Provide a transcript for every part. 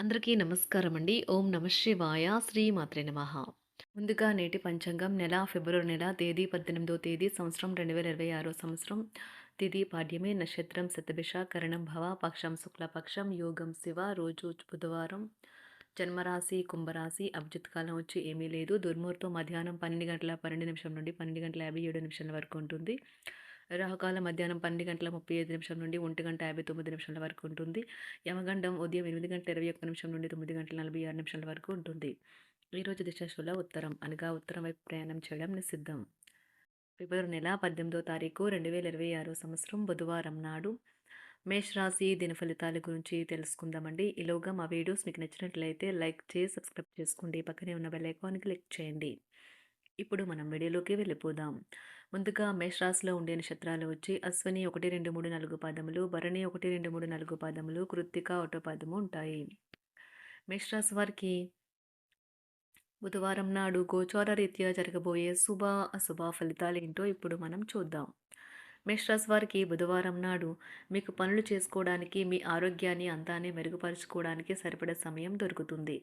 అందరికీ నమస్కారం అండి. ఓం నమ శివాయ. శ్రీ మాత్రే నమః. ముందుగా నేటి పంచాంగం నెల ఫిబ్రవరి నెల తేదీ 18వ తేదీ సంవత్సరం 2026 సంవత్సరం. తిథి పాడ్యమి, నక్షత్రం శతభిష, కరణం భవ, పక్షం శుక్లపక్షం, యోగం శివ, రోజు బుధవారం. జన్మరాశి కుంభరాశి. అభిజిత్ కాలం వచ్చి ఏమీ లేదు. దుర్ముహూర్తం మధ్యాహ్నం 12 గంటల 12 నిమిషం నుండి 12 గంటల 57 నిమిషాల వరకు ఉంటుంది. రాహుకాలం మధ్యాహ్నం 12 గంటల 35 నిమిషం నుండి 1 గంట 59 నిమిషాల వరకు ఉంటుంది. యమగండం ఉదయం 8 గంటల 21 నిమిషం నుండి 9 గంటల 46 నిమిషాల వరకు ఉంటుంది. ఈరోజు దిశాశూల ఉత్తరం, అనగా ఉత్తరం వైపు ప్రయాణం చేయడం నిషిద్ధం. ఫిబ్రవరి నెల 18వ తారీఖు 2026 సంవత్సరం బుధవారం నాడు మేషరాశి దిన ఫలితాల గురించి తెలుసుకుందామండి. ఈలోగా మా వీడియోస్ మీకు నచ్చినట్లయితే లైక్ చేసి సబ్స్క్రైబ్ చేసుకోండి. పక్కనే ఉన్న బెల్ ఐకాన్ క్లిక్ చేయండి. ఇప్పుడు మనం వీడియోలోకి వెళ్ళిపోదాం. ముందుగా మేషరాశిలో ఉండే నక్షత్రాలు వచ్చి అశ్విని 1, 2, 3, 4 పాదములు, భరణి 1, 2, 3, 4 పాదములు, కృత్తిక 1 పాదము ఉంటాయి. మేషరాశి వారికి బుధవారం నాడు గోచార రీత్యా జరగబోయే శుభ అశుభ ఫలితాలు ఏంటో ఇప్పుడు మనం చూద్దాం. మేషరాశి వారికి బుధవారం నాడు మీకు పనులు చేసుకోవడానికి, మీ ఆరోగ్యాన్ని అందాన్ని మెరుగుపరుచుకోవడానికి సరిపడే సమయం దొరుకుతుంది.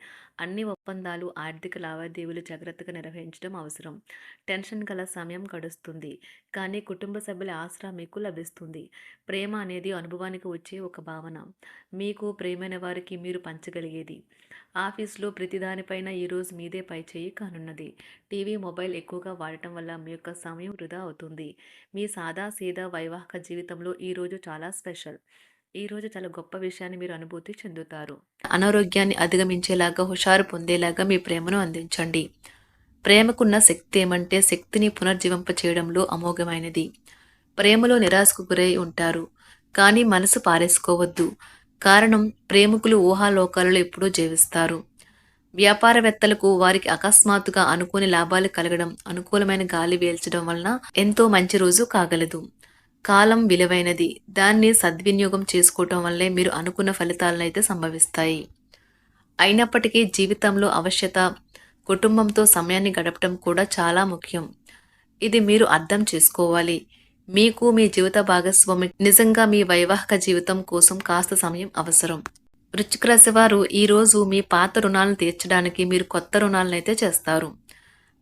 అన్ని ఒప్పందాలు, ఆర్థిక లావాదేవీలు జాగ్రత్తగా నిర్వహించడం అవసరం. టెన్షన్ గల సమయం గడుస్తుంది, కానీ కుటుంబ సభ్యుల ఆసరా మీకు లభిస్తుంది. ప్రేమ అనేది అనుభవానికి వచ్చే ఒక భావన, మీకు ప్రేమైన వారికి మీరు పంచగలిగేది. ఆఫీస్లో ప్రతిదానిపైన ఈరోజు మీదే పైచేయి కానున్నది. టీవీ, మొబైల్ ఎక్కువగా వాడటం వల్ల మీ యొక్క సమయం వృధా అవుతుంది. మీ సాదా సీదా వైవాహిక జీవితంలో ఈరోజు చాలా స్పెషల్. ఈరోజు చాలా గొప్ప విషయాన్ని మీరు అనుభూతి చెందుతారు. అనారోగ్యాన్ని అధిగమించేలాగా, హుషారు పొందేలాగా మీ ప్రేమను అందించండి. ప్రేమకున్న శక్తి ఏమంటే శక్తిని పునర్జీవింప చేయడంలో అమోఘమైనది. ప్రేమలో నిరాశకు గురై ఉంటారు, కానీ మనసు పారేసుకోవద్దు. కారణం, ప్రేమికులు ఊహాలోకాలలో ఎప్పుడూ జీవిస్తారు. వ్యాపారవేత్తలకు వారికి అకస్మాత్తుగా అనుకోని లాభాలు కలగడం, అనుకూలమైన గాలి వీల్చడం వలన ఎంతో మంచి రోజు కాగలదు. కాలం విలువైనది, దాన్ని సద్వినియోగం చేసుకోవటం వల్లే మీరు అనుకున్న ఫలితాలనైతే సంభవిస్తాయి. అయినప్పటికీ జీవితంలో అవశ్యత, కుటుంబంతో సమయాన్ని గడపడం కూడా చాలా ముఖ్యం. ఇది మీరు అర్థం చేసుకోవాలి. మీకు మీ జీవిత భాగస్వామి నిజంగా మీ వైవాహిక జీవితం కోసం కాస్త సమయం అవసరం. వృశ్చిక రాశి వారు ఈరోజు మీ పాత రుణాలను తీర్చడానికి మీరు కొత్త రుణాలనైతే చేస్తారు.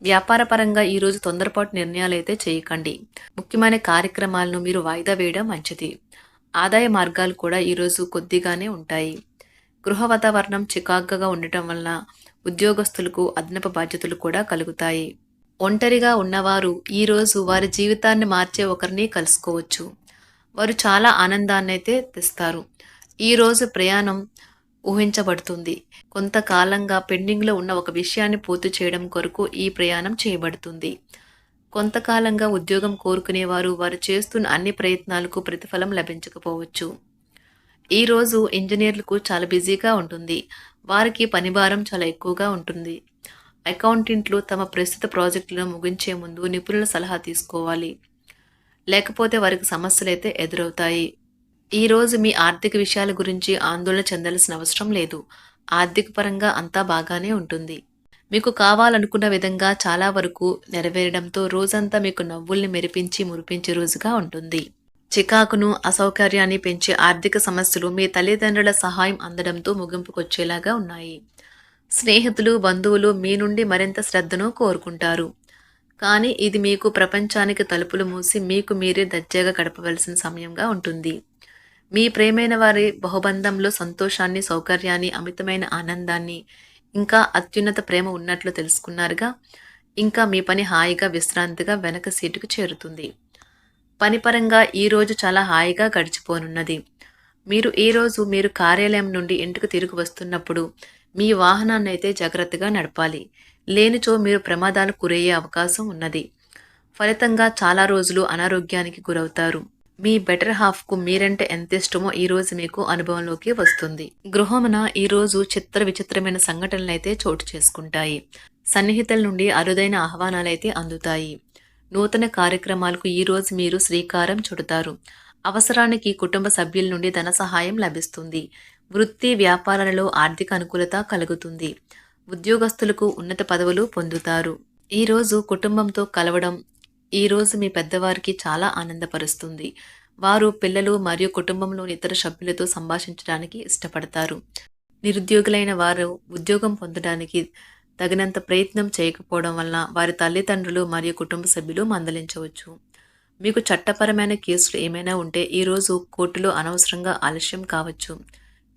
వ్యాపారపరంగా ఈరోజు తొందరపాటు నిర్ణయాలైతే చేయకండి. ముఖ్యమైన కార్యక్రమాలను మీరు వాయిదా వేయడం మంచిది. ఆదాయ మార్గాలు కూడా ఈరోజు కొద్దిగానే ఉంటాయి. గృహ వాతావరణం చికాకుగా ఉండటం వలన ఉద్యోగస్తులకు అదనపు బాధ్యతలు కూడా కలుగుతాయి. ఒంటరిగా ఉన్నవారు ఈరోజు వారి జీవితాన్ని మార్చే ఒకరిని కలుసుకోవచ్చు. వారు చాలా ఆనందాన్ని అయితే తెస్తారు. ఈరోజు ప్రయాణం ఊహించబడుతుంది. కొంతకాలంగా పెండింగ్లో ఉన్న ఒక విషయాన్ని పూర్తి చేయడం కొరకు ఈ ప్రయాణం చేయబడుతుంది. కొంతకాలంగా ఉద్యోగం కోరుకునేవారు వారు చేస్తున్న అన్ని ప్రయత్నాలకు ప్రతిఫలం లభించకపోవచ్చు. ఈరోజు ఇంజనీర్లకు చాలా బిజీగా ఉంటుంది. వారికి పనిభారం చాలా ఎక్కువగా ఉంటుంది. అకౌంటెంట్లు తమ ప్రస్తుత ప్రాజెక్టులను ముగించే ముందు నిపుణుల సలహా తీసుకోవాలి, లేకపోతే వారికి సమస్యలైతే ఎదురవుతాయి. ఈరోజు మీ ఆర్థిక విషయాల గురించి ఆందోళన చెందాల్సిన అవసరం లేదు. ఆర్థిక పరంగా అంతా బాగానే ఉంటుంది. మీకు కావాలనుకున్న విధంగా చాలా వరకు నెరవేరడంతో రోజంతా మీకు నవ్వుల్ని మెరిపించి మురిపించే రోజుగా ఉంటుంది. చికాకును, అసౌకర్యాన్ని పెంచే ఆర్థిక సమస్యలు మీ తల్లిదండ్రుల సహాయం అందడంతో ముగింపుకొచ్చేలాగా ఉన్నాయి. స్నేహితులు, బంధువులు మీ నుండి మరింత శ్రద్ధను కోరుకుంటారు. కానీ ఇది మీకు ప్రపంచానికి తలుపులు మూసి మీకు మీరే దర్జాగా గడపవలసిన సమయంగా ఉంటుంది. మీ ప్రేమైన వారి బహుబంధంలో సంతోషాన్ని, సౌకర్యాన్ని, అమితమైన ఆనందాన్ని, ఇంకా అత్యున్నత ప్రేమ ఉన్నట్లు తెలుసుకున్నారుగా. ఇంకా మీ పని హాయిగా, విశ్రాంతిగా వెనక సీటుకు చేరుతుంది. పనిపరంగా ఈరోజు చాలా హాయిగా గడిచిపోనున్నది. మీరు కార్యాలయం నుండి ఇంటికి తిరిగి వస్తున్నప్పుడు మీ వాహనాన్ని అయితే జాగ్రత్తగా నడపాలి. లేనిచో మీరు ప్రమాదాలకు గురయ్యే అవకాశం ఉన్నది. ఫలితంగా చాలా రోజులు అనారోగ్యానికి గురవుతారు. మీ బెటర్ హాఫ్కు మీరంటే ఎంత ఇష్టమో ఈరోజు మీకు అనుభవంలోకి వస్తుంది. గృహమున ఈరోజు చిత్ర విచిత్రమైన సంఘటనలైతే చోటు చేసుకుంటాయి. సన్నిహితుల నుండి అరుదైన ఆహ్వానాలైతే అందుతాయి. నూతన కార్యక్రమాలకు ఈరోజు మీరు శ్రీకారం చుడతారు. అవసరానికి కుటుంబ సభ్యుల నుండి ధన సహాయం లభిస్తుంది. వృత్తి వ్యాపారాలలో ఆర్థిక అనుకూలత కలుగుతుంది. ఉద్యోగస్తులకు ఉన్నత పదవులు పొందుతారు. ఈరోజు కుటుంబంతో కలవడం ఈరోజు మీ పెద్దవారికి చాలా ఆనందపరుస్తుంది. వారు పిల్లలు మరియు కుటుంబంలోని ఇతర సభ్యులతో సంభాషించడానికి ఇష్టపడతారు. నిరుద్యోగులైన వారు ఉద్యోగం పొందడానికి తగినంత ప్రయత్నం చేయకపోవడం వలన వారి తల్లిదండ్రులు మరియు కుటుంబ సభ్యులు మందలించవచ్చు. మీకు చట్టపరమైన కేసులు ఏమైనా ఉంటే ఈరోజు కోర్టులో అనవసరంగా ఆలస్యం కావచ్చు.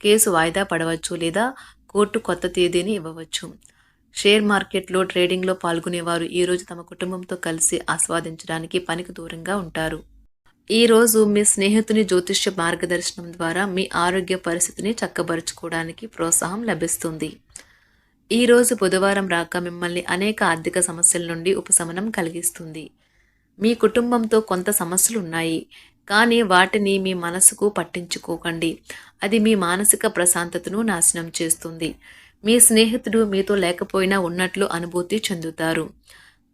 కేసు వాయిదా పడవచ్చు లేదా కోర్టు కొత్త తేదీని ఇవ్వవచ్చు. షేర్ మార్కెట్లో ట్రేడింగ్లో పాల్గొనేవారు ఈరోజు తమ కుటుంబంతో కలిసి ఆస్వాదించడానికి పనికి దూరంగా ఉంటారు. ఈరోజు మీ స్నేహితుని జ్యోతిష్య మార్గదర్శనం ద్వారా మీ ఆరోగ్య పరిస్థితిని చక్కబరుచుకోవడానికి ప్రోత్సాహం లభిస్తుంది. ఈరోజు బుధవారం రాక మిమ్మల్ని అనేక ఆర్థిక సమస్యల నుండి ఉపశమనం కలిగిస్తుంది. మీ కుటుంబంతో కొంత సమస్యలు ఉన్నాయి, కానీ వాటిని మీ మనసుకు పట్టించుకోకండి. అది మీ మానసిక ప్రశాంతతను నాశనం చేస్తుంది. మీ స్నేహితుడు మీతో లేకపోయినా ఉన్నట్లు అనుభూతి చెందుతారు.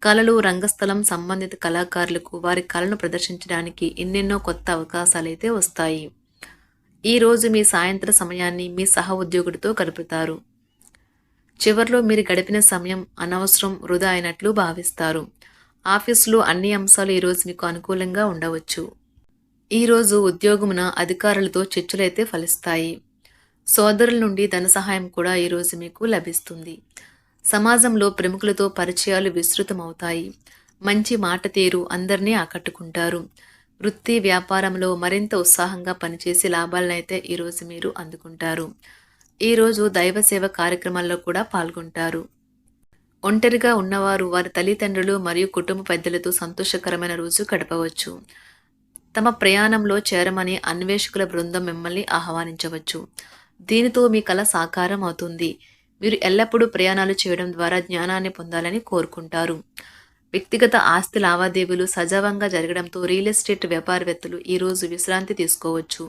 కళలు, రంగస్థలం సంబంధిత కళాకారులకు వారి కళను ప్రదర్శించడానికి ఎన్నెన్నో కొత్త అవకాశాలైతే వస్తాయి. ఈరోజు మీ సాయంత్ర సమయాన్ని మీ సహ ఉద్యోగుడితో గడుపుతారు. చివర్లో మీరు గడిపిన సమయం అనవసరం, వృధా అయినట్లు భావిస్తారు. ఆఫీసులో అన్ని అంశాలు ఈరోజు మీకు అనుకూలంగా ఉండవచ్చు. ఈరోజు ఉద్యోగమున అధికారులతో చర్చలైతే ఫలిస్తాయి. సోదరుల నుండి ధన సహాయం కూడా ఈరోజు మీకు లభిస్తుంది. సమాజంలో ప్రముఖులతో పరిచయాలు విస్తృతమవుతాయి. మంచి మాట తీరు అందరినీ ఆకట్టుకుంటారు. వృత్తి వ్యాపారంలో మరింత ఉత్సాహంగా పనిచేసి లాభాలనైతే ఈరోజు మీరు అందుకుంటారు. ఈరోజు దైవ సేవ కార్యక్రమాల్లో కూడా పాల్గొంటారు. ఒంటరిగా ఉన్నవారు వారి తల్లిదండ్రులు మరియు కుటుంబ పెద్దలతో సంతోషకరమైన రోజు గడపవచ్చు. తమ ప్రయాణంలో చేరమని అన్వేషకుల బృందం మిమ్మల్ని ఆహ్వానించవచ్చు. దీనితో మీ కల సాకారం అవుతుంది. మీరు ఎల్లప్పుడూ ప్రయాణాలు చేయడం ద్వారా జ్ఞానాన్ని పొందాలని కోరుకుంటారు. వ్యక్తిగత ఆస్తి లావాదేవీలు సజావంగా జరగడంతో రియల్ ఎస్టేట్ వ్యాపారవేత్తలు ఈరోజు విశ్రాంతి తీసుకోవచ్చు.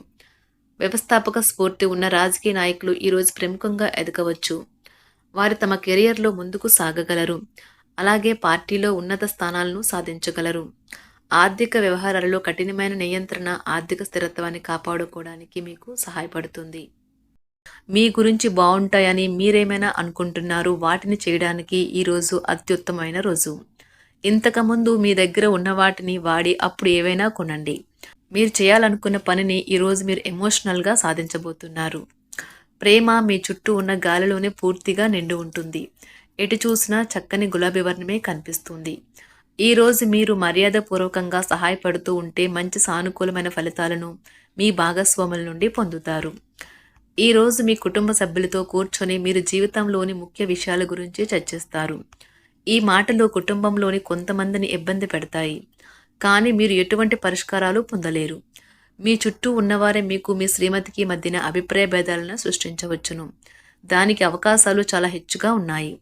వ్యవస్థాపక స్ఫూర్తి ఉన్న రాజకీయ నాయకులు ఈరోజు ప్రముఖంగా ఎదగవచ్చు. వారు తమ కెరియర్లో ముందుకు సాగగలరు. అలాగే పార్టీలో ఉన్నత స్థానాలను సాధించగలరు. ఆర్థిక వ్యవహారాలలో కఠినమైన నియంత్రణ ఆర్థిక స్థిరత్వాన్ని కాపాడుకోవడానికి మీకు సహాయపడుతుంది. మీ గురించి బాగుంటాయని మీరేమైనా అనుకుంటున్నారు, వాటిని చేయడానికి ఈరోజు అత్యుత్తమైన రోజు. ఇంతకుముందు మీ దగ్గర ఉన్న వాటిని వాడి అప్పుడు ఏవైనా కొనండి. మీరు చేయాలనుకున్న పనిని ఈరోజు మీరు ఎమోషనల్గా సాధించబోతున్నారు. ప్రేమ మీ చుట్టూ ఉన్న గాలిలోనే పూర్తిగా నిండి ఉంటుంది. ఎటు చూసినా చక్కని గులాబీ వర్ణమే కనిపిస్తుంది. ఈరోజు మీరు మర్యాదపూర్వకంగా సహాయపడుతూ ఉంటే మంచి సానుకూలమైన ఫలితాలను మీ భాగస్వాముల నుండి పొందుతారు. ఈరోజు మీ కుటుంబ సభ్యులతో కూర్చొని మీరు జీవితంలోని ముఖ్య విషయాల గురించి చర్చిస్తారు. ఈ మాటలు కుటుంబంలోని కొంతమందిని ఇబ్బంది పెడతాయి, కానీ మీరు ఎటువంటి పరిష్కారాలు పొందలేరు. మీ చుట్టూ ఉన్నవారే మీకు మీ శ్రీమతికి మధ్యన అభిప్రాయ భేదాలను సృష్టించవచ్చును. దానికి అవకాశాలు చాలా హెచ్చుగా ఉన్నాయి.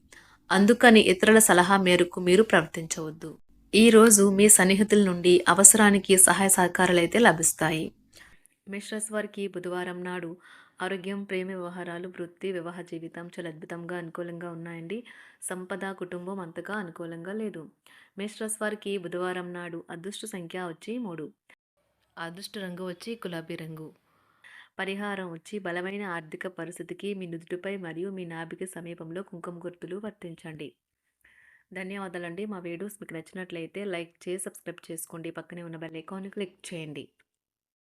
అందుకని ఇతరుల సలహా మేరకు మీరు ప్రవర్తించవద్దు. ఈరోజు మీ సన్నిహితుల నుండి అవసరానికి సహాయ సహకారాలైతే లభిస్తాయి. మేషరాశి వారికి బుధవారం నాడు ఆరోగ్యం, ప్రేమ వ్యవహారాలు, వృత్తి, వివాహ జీవితం చాలా అద్భుతంగా అనుకూలంగా ఉన్నాయండి. సంపద, కుటుంబం అంతగా అనుకూలంగా లేదు. మేషరాశి వారికి బుధవారం నాడు అదృష్ట సంఖ్య వచ్చి 3. అదృష్ట రంగు వచ్చి గులాబీ రంగు. పరిహారం వచ్చి బలమైన ఆర్థిక పరిస్థితికి మీ నుదుటిపై మరియు మీ నాభికి సమీపంలో కుంకుమ గుర్తులు వర్తించండి. ధన్యవాదాలండి. మా వీడియోస్ మీకు నచ్చినట్లయితే లైక్ చేసి సబ్స్క్రైబ్ చేసుకోండి. పక్కనే ఉన్న బెల్ ఐకాన్ని క్లిక్ చేయండి.